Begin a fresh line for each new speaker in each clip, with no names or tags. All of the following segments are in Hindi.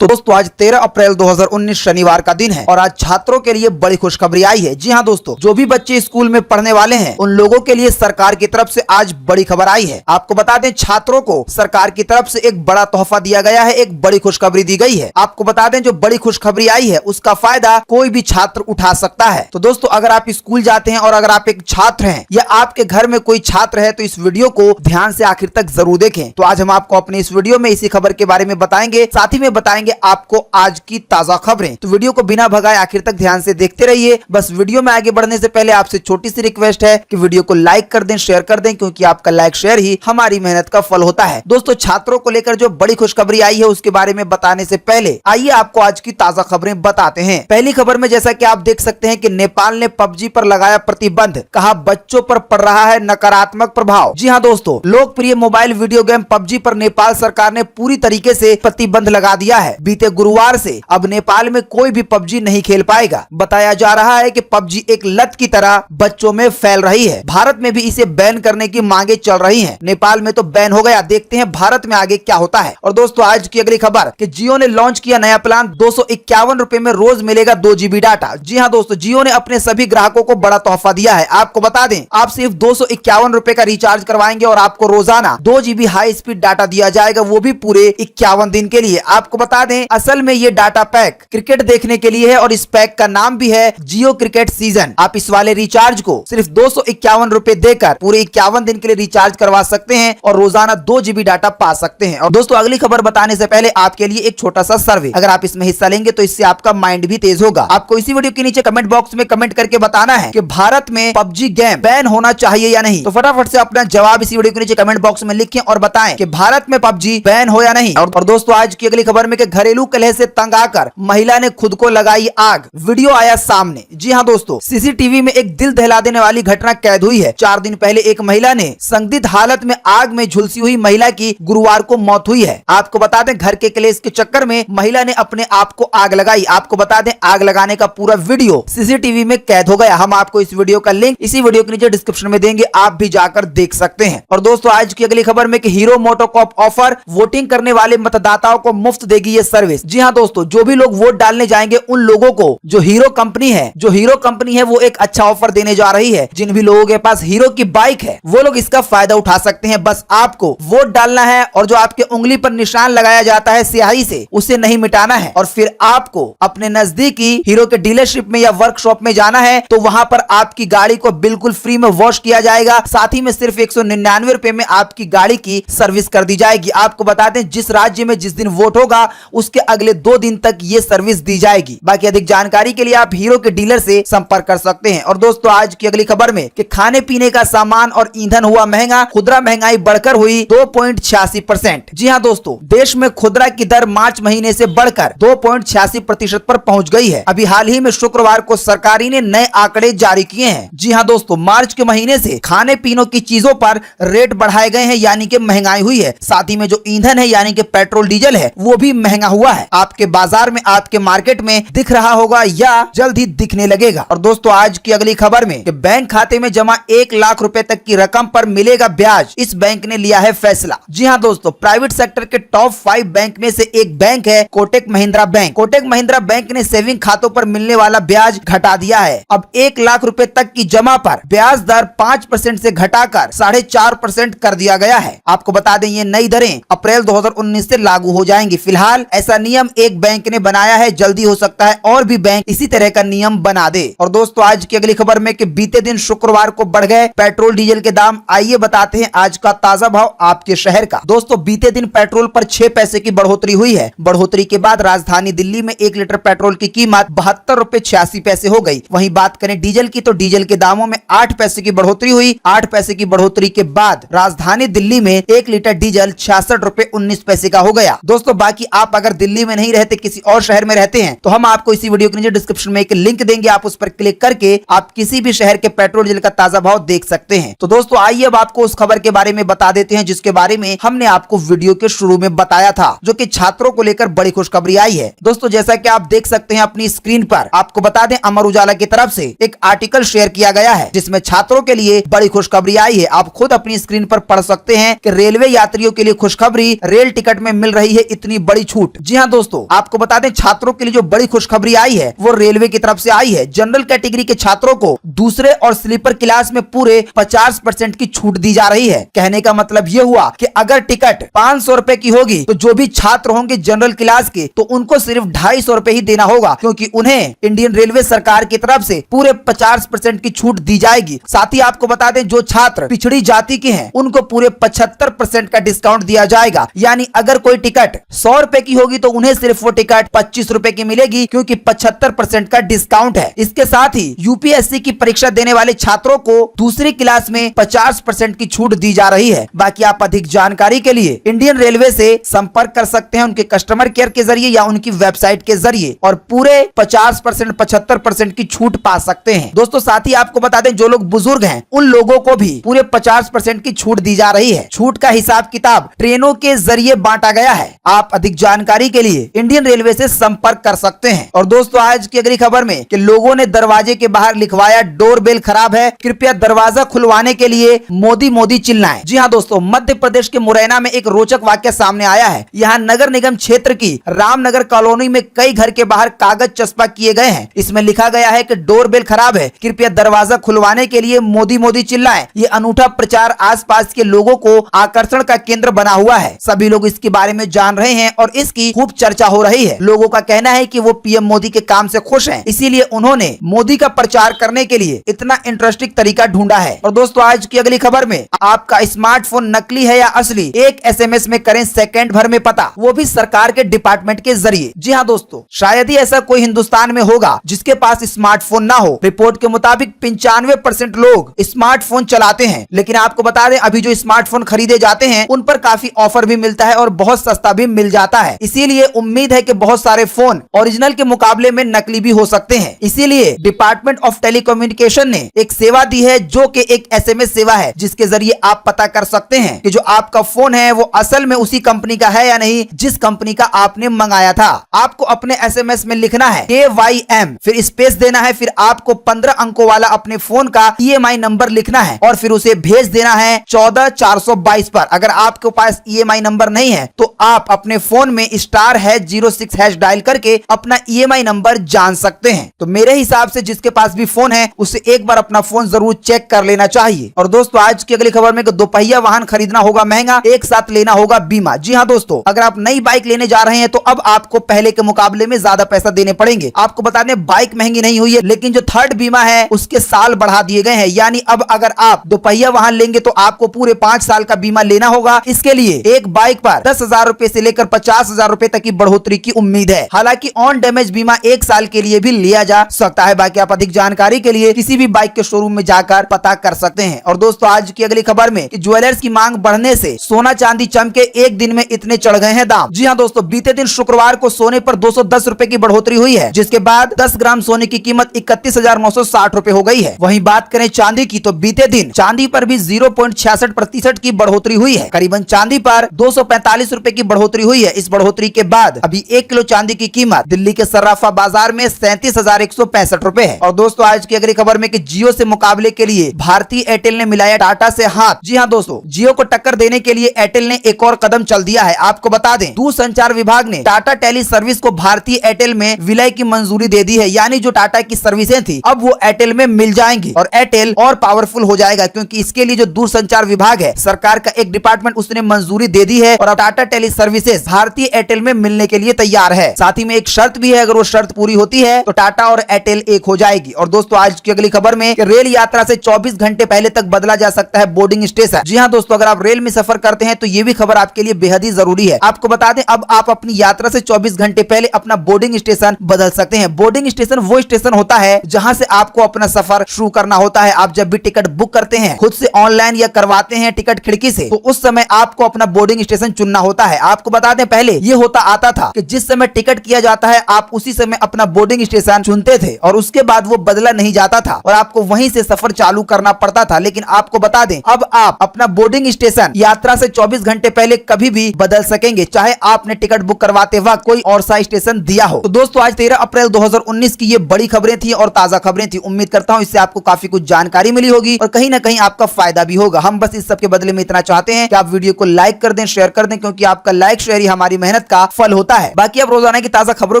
तो दोस्तों आज 13 अप्रैल 2019 शनिवार का दिन है और आज छात्रों के लिए बड़ी खुशखबरी आई है। जी हां दोस्तों, जो भी बच्चे स्कूल में पढ़ने वाले हैं उन लोगों के लिए सरकार की तरफ से आज बड़ी खबर आई है। आपको बता दें, छात्रों को सरकार की तरफ से एक बड़ा तोहफा दिया गया है, एक बड़ी खुशखबरी दी गई है। आपको बता दें, जो बड़ी खुशखबरी आई है उसका फायदा कोई भी छात्र उठा सकता है। तो दोस्तों, अगर आप स्कूल जाते हैं और अगर आप एक छात्र हैं या आपके घर में कोई छात्र है तो इस वीडियो को ध्यान से आखिर तक जरूर देखें। तो आज हम आपको अपने इस वीडियो में इसी खबर के बारे में बताएंगे, साथ ही में बताएंगे आपको आज की ताजा खबरें। तो वीडियो को बिना भगाए आखिर तक ध्यान से देखते रहिए। बस वीडियो में आगे बढ़ने से पहले आपसे छोटी सी रिक्वेस्ट है कि वीडियो को लाइक कर दें, शेयर कर दें, क्योंकि आपका लाइक शेयर ही हमारी मेहनत का फल होता है। दोस्तों, छात्रों को लेकर जो बड़ी खुशखबरी आई है उसके बारे में बताने से पहले आइए आपको आज की ताजा खबरें बताते हैं। पहली खबर में जैसा कि आप देख सकते हैं कि नेपाल ने पबजी पर लगाया प्रतिबंध, कहा बच्चों पर पड़ रहा है नकारात्मक प्रभाव। जी हाँ दोस्तों, लोकप्रिय मोबाइल वीडियो गेम पबजी पर नेपाल सरकार ने पूरी तरीके से प्रतिबंध लगा दिया है। बीते गुरुवार से अब नेपाल में कोई भी पबजी नहीं खेल पाएगा। बताया जा रहा है कि पबजी एक लत की तरह बच्चों में फैल रही है। भारत में भी इसे बैन करने की मांगे चल रही हैं। नेपाल में तो बैन हो गया, देखते हैं भारत में आगे क्या होता है। और दोस्तों, आज की अगली खबर कि जियो ने लॉन्च किया नया प्लान, 251 रुपए में रोज मिलेगा 2 GB डाटा। जी हाँ दोस्तों, जियो ने अपने सभी ग्राहकों को बड़ा तोहफा दिया है। आपको बता दें, आप सिर्फ 251 रुपए का रिचार्ज करवाएंगे और आपको रोजाना 2 GB हाई स्पीड डाटा दिया जाएगा, वो भी पूरे 51 दिन के लिए। आपको बता दें, असल में ये डाटा पैक क्रिकेट देखने के लिए है और इस पैक का नाम भी है जियो क्रिकेट सीजन। आप इस वाले रिचार्ज को सिर्फ 251 रुपए देकर पूरे 51 दिन के लिए रिचार्ज करवा सकते हैं और रोजाना 2 GB डाटा पा सकते हैं। और दोस्तों, अगली खबर बताने से पहले आपके लिए एक छोटा सा सर्वे, अगर आप इसमें हिस्सा लेंगे तो इससे आपका माइंड भी तेज होगा। आपको इसी वीडियो के नीचे कमेंट बॉक्स में कमेंट करके बताना है कि भारत में पबजी गेम बैन होना चाहिए या नहीं। तो फटाफट से अपना जवाब इसी वीडियो के नीचे कमेंट बॉक्स में लिखें और बताएं कि भारत में पबजी बैन हो या नहीं। और दोस्तों, आज की अगली खबर में कि घरेलू कलह से तंग आकर महिला ने खुद को लगाई आग, वीडियो आया सामने। जी हाँ दोस्तों, सीसीटीवी में एक दिल दहला देने वाली घटना कैद हुई है। 4 दिन पहले एक महिला ने संदिग्ध हालत में आग में झुलसी हुई महिला की गुरुवार को मौत हुई है। आपको बता दें, घर के क्लेश के चक्कर में महिला ने अपने आप को आग लगाई। आपको बता दें, आग लगाने का पूरा वीडियो सीसीटीवी में कैद हो गया। हम आपको इस वीडियो का लिंक इसी वीडियो के नीचे डिस्क्रिप्शन में देंगे, आप भी जाकर देख सकते हैं। और दोस्तों, आज की अगली खबर में कि हीरो मोटोकॉप ऑफर, वोटिंग करने वाले मतदाताओं को मुफ्त देगी ये सर्विस। जी हाँ दोस्तों, जो भी लोग वोट डालने जाएंगे उन लोगों को जो हीरो कंपनी है वो एक अच्छा ऑफर देने जा रही है। जिन भी लोगों के पास हीरो की बाइक है वो लोग इसका फायदा उठा सकते हैं। बस आपको वोट डालना है और जो आपके उंगली पर निशान लगाया जाता है स्याही से, उसे नहीं मिटाना है। और फिर आपको अपने नजदीकी हीरो के डीलरशिप में या वर्कशॉप में जाना है, तो वहां पर आपकी गाड़ी को बिल्कुल फ्री में वॉश किया जाएगा। साथ ही में सिर्फ 199 रुपए में आपकी गाड़ी की सर्विस कर दी जाएगी। आपको बता दें, जिस राज्य में जिस दिन वोट होगा उसके अगले 2 दिन तक ये सर्विस दी जाएगी। बाकी अधिक जानकारी के लिए आप हीरो के डीलर से संपर्क कर सकते हैं। और दोस्तों, आज की अगली खबर में कि खाने पीने का सामान और ईंधन हुआ महंगा, खुदरा महंगाई बढ़कर हुई 2.86%। जी हाँ दोस्तों, देश में खुदरा की दर मार्च महीने से बढ़कर 2.86% पर पहुंच गई है। अभी हाल ही में शुक्रवार को सरकारी ने नए आंकड़े जारी किए हैं। जी हाँ दोस्तों, मार्च के महीने से खाने पीने की चीजों पर रेट बढ़ाए गए हैं, यानी कि महंगाई हुई है। साथ ही में जो ईंधन है यानी कि पेट्रोल डीजल है वो भी महंगा हुआ है। आपके बाजार में, आपके मार्केट में दिख रहा होगा या जल्द ही दिखने लगेगा। और दोस्तों, आज की अगली खबर में कि बैंक खाते में जमा 1 लाख रुपए तक की रकम पर मिलेगा ब्याज, इस बैंक ने लिया है फैसला। जी हाँ दोस्तों, प्राइवेट सेक्टर के टॉप 5 बैंक में से एक बैंक है कोटक महिंद्रा बैंक। कोटक महिंद्रा बैंक ने सेविंग खातों पर मिलने वाला ब्याज घटा दिया है। अब 1 लाख रुपए तक की जमा पर ब्याज दर 5% से घटाकर 4.5% कर दिया गया है। आपको बता दें, ये नई दरें अप्रैल 2019 से लागू हो जाएंगी। फिलहाल ऐसा नियम एक बैंक ने बनाया है, जल्दी हो सकता है और भी बैंक इसी तरह का नियम बना दे। और दोस्तों, आज की अगली खबर में कि बीते दिन शुक्रवार को बढ़ गए पेट्रोल डीजल के दाम। आइए बताते हैं आज का ताजा भाव आपके शहर का। दोस्तों, बीते दिन पेट्रोल पर 6 पैसे की बढ़ोतरी हुई है। बढ़ोतरी के बाद राजधानी दिल्ली में 1 लीटर पेट्रोल की कीमत 72 रुपए 86 पैसे हो गई। वहीं बात करें डीजल की, तो डीजल के दामों में 8 पैसे की बढ़ोतरी हुई। 8 पैसे की बढ़ोतरी के बाद राजधानी दिल्ली में 1 लीटर डीजल 66 रुपए 19 पैसे का हो गया। दोस्तों, बाकी आप अगर दिल्ली में नहीं रहते, किसी और शहर में रहते हैं, तो हम आपको इसी वीडियो के नीचे डिस्क्रिप्शन में एक लिंक देंगे, आप उस पर क्लिक करके आप किसी भी शहर के पेट्रोल डीजल का ताजा भाव देख सकते हैं। तो दोस्तों, आइए अब आपको उस खबर के बारे में बता देते हैं जिसके बारे में हमने आपको वीडियो के शुरू में बताया था, जो कि छात्रों को लेकर बड़ी खुशखबरी आई है। दोस्तों, जैसा कि आप देख सकते हैं अपनी स्क्रीन पर, आपको बता दें, अमर उजाला की तरफ से एक आर्टिकल शेयर किया गया है जिसमें छात्रों के लिए बड़ी खुशखबरी आई है। आप खुद अपनी स्क्रीन पर पढ़ सकते हैं कि रेलवे यात्रियों के लिए खुशखबरी, रेल टिकट में मिल रही है इतनी बड़ी छूट। छूट। जी हाँ दोस्तों, आपको बता दें छात्रों के लिए जो बड़ी खुशखबरी आई है वो रेलवे की तरफ से आई है। जनरल कैटेगरी के छात्रों को दूसरे और स्लीपर क्लास में पूरे 50% की छूट दी जा रही है। कहने का मतलब ये हुआ कि अगर टिकट 500 रुपए की होगी तो जो भी छात्र होंगे जनरल क्लास के तो उनको सिर्फ 250 रुपए ही देना होगा, क्योंकि उन्हें इंडियन रेलवे सरकार की तरफ से पूरे 50% की छूट दी जाएगी। साथ ही आपको बता दें जो छात्र पिछड़ी जाति के हैं उनको पूरे 75% का डिस्काउंट दिया जाएगा। यानी अगर कोई टिकट 100 रुपए की होगी तो उन्हें सिर्फ वो टिकट 25 रुपए की मिलेगी, क्योंकि 75% का डिस्काउंट है। इसके साथ ही यूपीएससी की परीक्षा देने वाले छात्रों को दूसरी क्लास में 50% की छूट दी जा रही है। बाकी आप अधिक जानकारी के लिए इंडियन रेलवे से संपर्क कर सकते हैं उनके कस्टमर केयर के जरिए या उनकी वेबसाइट के जरिए और पूरे 50% 75% की छूट पा सकते हैं। दोस्तों साथ ही आपको बता दें जो लोग बुजुर्ग हैं उन लोगों को भी पूरे 50% की छूट दी जा रही है। छूट का हिसाब किताब ट्रेनों के जरिए बांटा गया है। आप अधिक जानकारी के लिए इंडियन रेलवे से संपर्क कर सकते हैं। और दोस्तों आज की अगली खबर में कि लोगों ने दरवाजे के बाहर लिखवाया डोरबेल खराब है, कृपया दरवाजा खुलवाने के लिए मोदी मोदी चिल्लाएं। जी हाँ दोस्तों, मध्य प्रदेश के मुरैना में एक रोचक वाक्य सामने आया है। यहाँ नगर निगम क्षेत्र की रामनगर कॉलोनी में कई घर के बाहर कागज चस्पा किए गए हैं। इसमें लिखा गया है कि डोरबेल खराब है, कृपया दरवाजा खुलवाने के लिए मोदी मोदी चिल्लाएं। ये अनूठा प्रचार आसपास के लोगों को आकर्षण का केंद्र बना हुआ है। सभी लोग इसके बारे में जान रहे हैं और इसकी खूब चर्चा हो रही है। लोगों का कहना है कि वो पीएम मोदी के काम से खुश हैं, इसीलिए उन्होंने मोदी का प्रचार करने के लिए इतना इंटरेस्टिंग तरीका ढूंढा है। और दोस्तों आज की अगली खबर में आपका स्मार्टफोन नकली है या असली, एक एसएमएस में करें सेकंड भर में पता, वो भी सरकार के डिपार्टमेंट के जरिए। जी हाँ दोस्तों, शायद ही ऐसा कोई हिंदुस्तान में होगा जिसके पास स्मार्टफोन ना हो। रिपोर्ट के मुताबिक 95% लोग स्मार्टफोन चलाते हैं, लेकिन आपको बता दें अभी जो स्मार्टफोन खरीदे जाते हैं उन पर काफी ऑफर भी मिलता है और बहुत सस्ता भी मिल जाता है। इसीलिए उम्मीद है कि बहुत सारे फोन ओरिजिनल के मुकाबले में नकली भी हो सकते हैं। इसीलिए डिपार्टमेंट ऑफ टेलीकम्युनिकेशन ने एक सेवा दी है जो कि एक एसएमएस सेवा है, जिसके जरिए आप पता कर सकते हैं कि जो आपका फोन है वो असल में उसी कंपनी का है या नहीं जिस कंपनी का आपने मंगाया था। आपको अपने एसएमएस में लिखना है KYM, फिर स्पेस देना है, फिर आपको 15 अंकों वाला अपने फोन का EMI नंबर लिखना है और फिर उसे भेज देना है 14422 पर। अगर आपके पास EMI नंबर नहीं है तो आप अपने फोन में *06# डायल करके अपना EMI नंबर जान सकते हैं। तो मेरे हिसाब से जिसके पास भी फोन है उसे एक बार अपना फोन जरूर चेक कर लेना चाहिए। और दोस्तों आज की अगली खबर में दोपहिया वाहन खरीदना होगा महंगा, एक साथ लेना होगा बीमा। जी हाँ दोस्तों, अगर आप नई बाइक लेने जा रहे हैं तो अब आपको पहले के मुकाबले में ज्यादा पैसा देने पड़ेंगे। आपको बता दें बाइक महंगी नहीं हुई है, लेकिन जो थर्ड बीमा है उसके साल बढ़ा दिए गए हैं। यानी अब अगर आप दोपहिया वाहन लेंगे तो आपको पूरे 5 साल का बीमा लेना होगा। इसके लिए एक बाइक पर 10,000 रुपए से लेकर 50,000 रुपए तक की बढ़ोतरी की उम्मीद है। हालांकि ऑन डैमेज बीमा 1 साल के लिए भी लिया जा सकता है। बाकी आप अधिक जानकारी के लिए किसी भी बाइक के शोरूम में जाकर पता कर सकते हैं। और दोस्तों आज की अगली खबर में कि ज्वेलर्स की मांग बढ़ने से सोना चांदी चमके, एक दिन में इतने चढ़ गए हैं दाम। जी हाँ दोस्तों, बीते दिन शुक्रवार को सोने पर 210 रुपए की बढ़ोतरी हुई है, जिसके बाद 10 ग्राम सोने की कीमत 31,960 रुपए हो गई है। वहीं बात करें चांदी की तो बीते दिन चांदी पर भी 0.66% की बढ़ोतरी हुई है। करीबन चांदी पर 245 रुपए की बढ़ोतरी हुई है। इस बढ़ोतरी के बाद अभी 1 किलो चांदी की कीमत दिल्ली के सर्राफा बाजार में 37,165 रुपए है। और दोस्तों आज की अगली खबर में कि जियो से मुकाबले के लिए भारतीय एयरटेल ने मिलाया टाटा से हाथ। जी हाँ दोस्तों, जियो को टक्कर देने के लिए एयरटेल ने एक और कदम चल दिया है। आपको बता दें दूरसंचार विभाग ने टाटा टेली सर्विस को भारतीय एयरटेल में विलय की मंजूरी दे दी है। यानी जो टाटा की सर्विसें थी अब वो एयरटेल में मिल जाएंगी और एयरटेल और पावरफुल हो जाएगा, क्योंकि इसके लिए जो दूरसंचार विभाग है सरकार का एक डिपार्टमेंट उसने मंजूरी दे दी है और अब टाटा टेली सर्विसेज भारतीय एयरटेल में मिलने के लिए तैयार है। साथ ही में एक शर्त भी है, अगर वो शर्त पूरी होती है तो टाटा और एयरटेल एक हो जाएगी। और दोस्तों आज की अगली खबर में रेल यात्रा से 24 घंटे पहले तक बदला जा सकता है बोर्डिंग स्टेशन। जी हाँ दोस्तों, अगर आप रेल में सफर करते हैं तो ये भी खबर आपके लिए बेहद ही जरूरी है। आपको बता दें अब आप अपनी यात्रा से 24 घंटे पहले अपना बोर्डिंग स्टेशन बदल सकते हैं। बोर्डिंग स्टेशन वो स्टेशन होता है जहां से आपको अपना सफर शुरू करना होता है। आप जब भी टिकट बुक करते हैं खुद से ऑनलाइन या करवाते हैं टिकट खिड़की से, तो उस समय आपको अपना बोर्डिंग स्टेशन चुनना होता है। आपको बता दें पहले ये होता आता था कि जिस समय टिकट किया जाता है आप उसी समय अपना बोर्डिंग स्टेशन चुनते थे और उसके बाद वो बदला नहीं जाता था और आपको वहीं से सफर चालू करना पड़ता था। लेकिन आपको बता दें अब आप अपना बोर्डिंग स्टेशन यात्रा से 24 घंटे पहले कभी भी बदल सकेंगे, चाहे आपने टिकट बुक करवाते वक्त कोई और सा स्टेशन दिया हो। तो दोस्तों आज 13 अप्रैल 2019 की ये बड़ी खबरें थी और ताजा खबरें थी। उम्मीद करता हूं इससे आपको काफी कुछ जानकारी मिली होगी और कहीं ना कहीं आपका फायदा भी होगा। हम बस इस सब के बदले में इतना चाहते हैं कि आप वीडियो को लाइक कर दें, शेयर कर दें, क्योंकि आपका लाइक शेयर ही हमारी मेहनत मेहनत का फल होता है। बाकी आप रोजाना की ताजा खबरों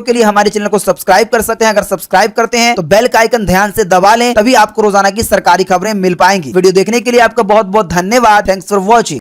के लिए हमारे चैनल को सब्सक्राइब कर सकते हैं। अगर सब्सक्राइब करते हैं तो बेल का आइकन ध्यान से दबा लें, तभी आपको रोजाना की सरकारी खबरें मिल पाएंगी। वीडियो देखने के लिए आपका बहुत बहुत धन्यवाद। Thanks for watching.